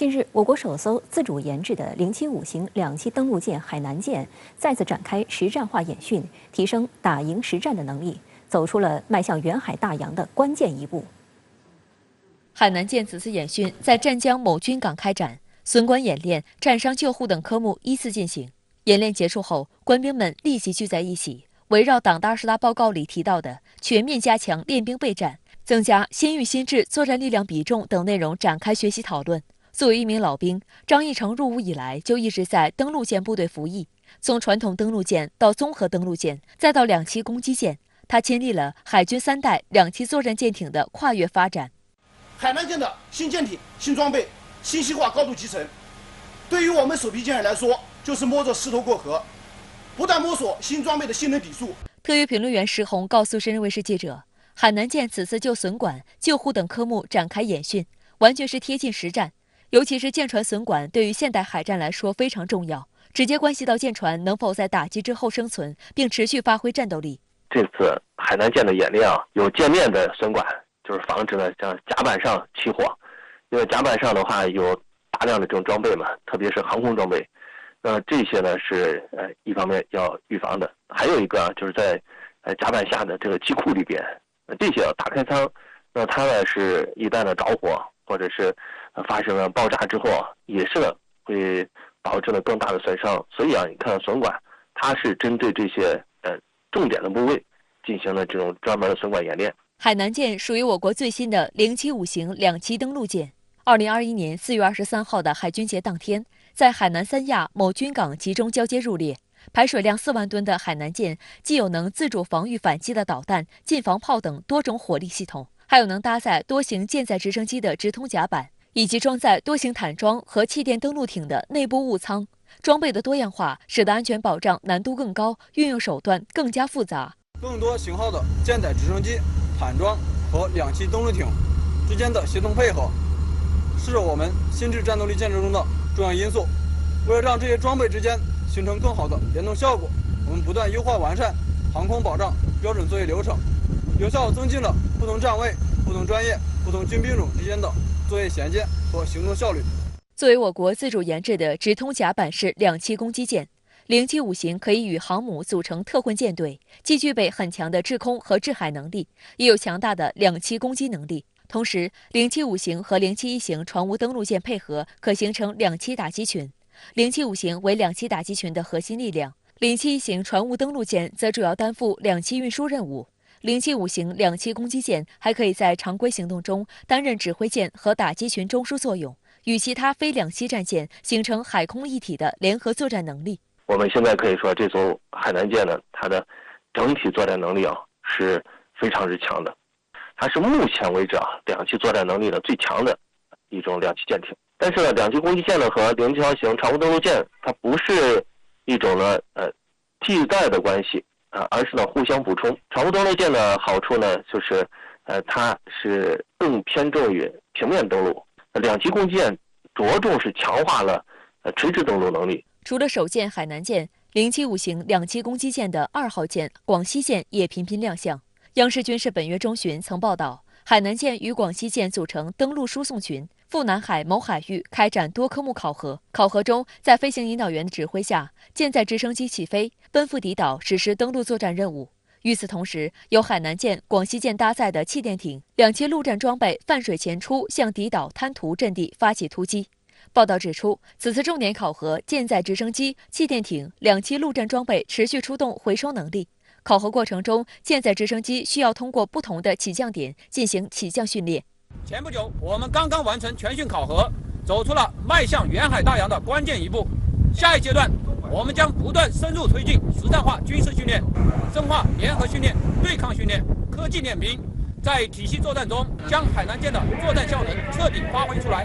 近日，我国首艘自主研制的075型2栖登陆舰海南舰再次展开实战化演训，提升打赢实战的能力，走出了迈向远海大洋的关键一步。海南舰此次演训在湛江某军港开展，损管演练、战伤救护等科目依次进行。演练结束后，官兵们立即聚在一起，围绕党的20大报告里提到的全面加强练兵备战、增加先预新制作战力量比重等内容展开学习讨论。作为一名老兵，张义成入伍以来就一直在登陆舰部队服役，从传统登陆舰到综合登陆舰，再到2栖攻击舰，他亲历了海军3代2栖作战舰艇的跨越发展。海南舰的新舰艇、新装备、信息化高度集成，对于我们首批舰员来说，就是摸着石头过河，不断摸索新装备的性能底数。特约评论员石红告诉深圳卫视记者，海南舰此次就损管、救护等科目展开演训，完全是贴近实战。尤其是舰船损管对于现代海战来说非常重要，直接关系到舰船能否在打击之后生存，并持续发挥战斗力。这次海南舰的演练有舰面的损管，就是防止呢像甲板上起火，因为甲板上的话有大量的这种装备嘛，特别是航空装备，这些呢是一方面要预防的，还有一个就是在甲板下的这个机库里边，这些要打开舱，那它呢是一旦呢着火或者是发生了爆炸之后，也是会导致了更大的损伤。所以你看损管，它是针对这些重点的部位进行了这种专门的损管演练。海南舰属于我国最新的075型2栖登陆舰。2021年4月23号的海军节当天，在海南三亚某军港集中交接入列。排水量4万吨的海南舰，既有能自主防御反击的导弹、近防炮等多种火力系统，还有能搭载多型舰载直升机的直通甲板，以及装载多型坦装和气垫登陆艇的内部物舱。装备的多样化，使得安全保障难度更高，运用手段更加复杂。更多型号的舰载直升机、坦装和2栖登陆艇之间的协同配合，是我们新制战斗力建设中的重要因素。为了让这些装备之间形成更好的联动效果，我们不断优化完善航空保障标准作业流程，有效增进了不同站位、不同专业、不同军兵种之间的作业衔接和行动效率。作为我国自主研制的直通甲板式2栖攻击舰，075型可以与航母组成特混舰队，既具备很强的制空和制海能力，也有强大的2栖攻击能力。同时，075型和071型船坞登陆舰配合，可形成2栖打击群。075型为2栖打击群的核心力量，071型船坞登陆舰则主要担负2栖运输任务。075型2栖攻击舰还可以在常规行动中担任指挥舰和打击群中枢作用，与其他非2栖战舰形成海空一体的联合作战能力。我们现在可以说，这艘海南舰呢，它的整体作战能力是非常之强的，它是目前为止2栖作战能力的最强的一种2栖舰艇。但是呢，2栖攻击舰呢和071型船坞登陆舰，它不是一种呢替代的关系而是呢互相补充。船坞登陆舰的好处呢，就是它是更偏重于平面登陆，2栖攻击舰着重是强化了垂直登陆能力。除了首舰海南舰，075型2栖攻击舰的2号舰广西舰也频频亮相。央视军事本月中旬曾报道，海南舰与广西舰组成登陆输送群，赴南海某海域开展多科目考核。考核中，在飞行引导员的指挥下，舰载直升机起飞，奔赴敌岛实施登陆作战任务。与此同时，由海南舰、广西舰搭载的气垫艇、2栖陆战装备泛水前出，向敌岛滩涂阵地发起突击。报道指出，此次重点考核舰载直升机、气垫艇、2栖陆战装备持续出动回收能力。考核过程中，舰载直升机需要通过不同的起降点进行起降训练。前不久，我们刚刚完成全训考核，走出了迈向远海大洋的关键一步。下一阶段，我们将不断深入推进实战化军事训练，深化联合训练、对抗训练、科技练兵，在体系作战中将海南舰的作战效能彻底发挥出来。